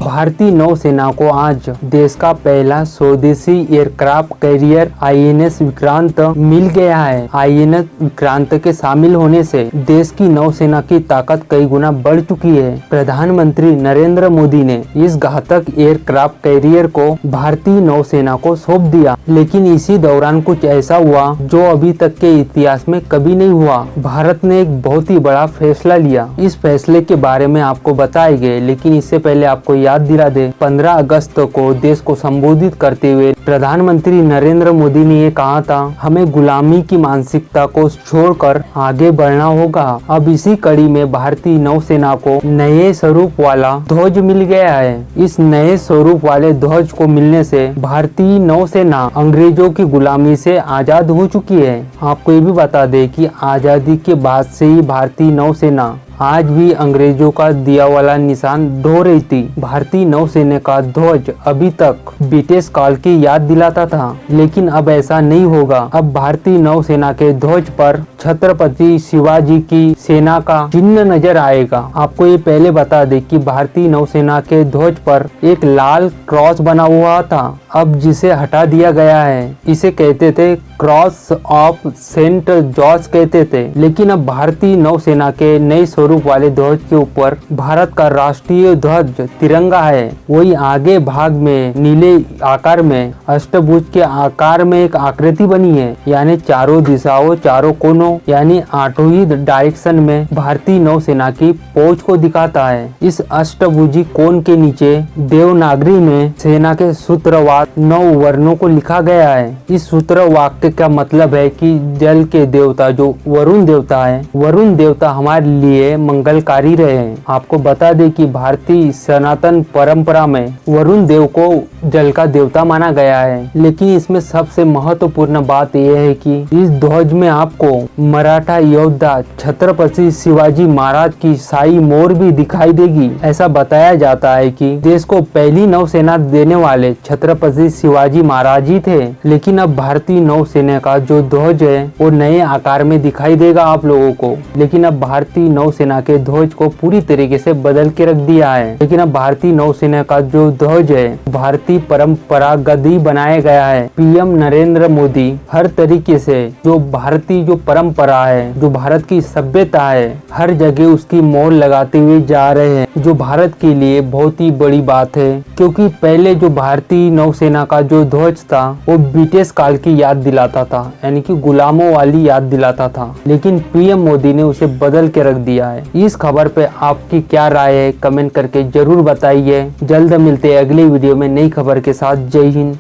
भारतीय नौसेना को आज देश का पहला स्वदेशी एयरक्राफ्ट कैरियर आईएनएस विक्रांत मिल गया है। आईएनएस विक्रांत के शामिल होने से देश की नौसेना की ताकत कई गुना बढ़ चुकी है। प्रधानमंत्री नरेंद्र मोदी ने इस घातक एयरक्राफ्ट कैरियर को भारतीय नौसेना को सौंप दिया, लेकिन इसी दौरान कुछ ऐसा हुआ जो अभी तक के इतिहास में कभी नहीं हुआ। भारत ने एक बहुत ही बड़ा फैसला लिया। इस फैसले के बारे में आपको बताएंगे, लेकिन इससे पहले आपको याद दिला दे, 15 अगस्त को देश को संबोधित करते हुए प्रधानमंत्री नरेंद्र मोदी ने ये कहा था, हमें गुलामी की मानसिकता को छोड़कर आगे बढ़ना होगा। अब इसी कड़ी में भारतीय नौसेना को नए स्वरूप वाला ध्वज मिल गया है। इस नए स्वरूप वाले ध्वज को मिलने से भारतीय नौसेना अंग्रेजों की गुलामी से आजाद हो चुकी है। आपको ये भी बता दे कि आजादी के बाद से ही भारतीय नौसेना आज भी अंग्रेजों का दिया वाला निशान ढो रही थी। भारतीय नौसेना का ध्वज अभी तक ब्रिटिश काल की याद दिलाता था, लेकिन अब ऐसा नहीं होगा। अब भारतीय नौसेना के ध्वज पर छत्रपति शिवाजी की सेना का चिन्ह नजर आएगा। आपको ये पहले बता दे कि भारतीय नौसेना के ध्वज पर एक लाल क्रॉस बना हुआ था, अब जिसे हटा दिया गया है। इसे कहते थे क्रॉस ऑफ सेंट जॉर्ज कहते थे, लेकिन अब भारतीय नौसेना के नए स्वरूप वाले ध्वज के ऊपर भारत का राष्ट्रीय ध्वज तिरंगा है। वही आगे भाग में नीले आकार में अष्टभुज के आकार में एक आकृति बनी है, यानी चारों दिशाओं चारों कोनों यानी आठों ही डायरेक्शन में भारतीय नौसेना की फौज को दिखाता है। इस अष्टभुजी कोण के नीचे देवनागरी में सेना के सूत्रवाद 9 वर्णों को लिखा गया है। इस सूत्र वाक्य का मतलब है कि जल के देवता जो वरुण देवता है, वरुण देवता हमारे लिए मंगलकारी रहे हैं। आपको बता दें कि भारतीय सनातन परंपरा में वरुण देव को जल का देवता माना गया है, लेकिन इसमें सबसे महत्वपूर्ण बात यह है कि इस ध्वज में आपको मराठा योद्धा छत्रपति शिवाजी महाराज की शाही मोर भी दिखाई देगी। ऐसा बताया जाता है कि देश को पहली नौसेना देने वाले छत्रपति शिवाजी महाराज ही थे, लेकिन अब भारतीय नौसेना का जो ध्वज है वो नए आकार में दिखाई देगा आप लोगों को। लेकिन अब भारतीय नौसेना के ध्वज को पूरी तरीके से बदल के रख दिया है। लेकिन अब भारतीय नौसेना का जो ध्वज है भारतीय परंपरागत ही बनाया गया है। पीएम नरेंद्र मोदी हर तरीके से जो भारतीय जो परंपरा है, जो भारत की सभ्यता है, हर जगह उसकी मोहर लगाते हुए जा रहे हैं, जो भारत के लिए बहुत ही बड़ी बात है। क्योंकि पहले जो भारतीय नौसेना का जो ध्वज था वो ब्रिटिश काल की याद दिलाता था, यानी कि गुलामों वाली याद दिलाता था, लेकिन पीएम मोदी ने उसे बदल के रख दिया है। इस खबर पे आपकी क्या राय है कमेंट करके जरूर बताइए। जल्द मिलते हैं अगली वीडियो में नई खबर के साथ। जय हिंद।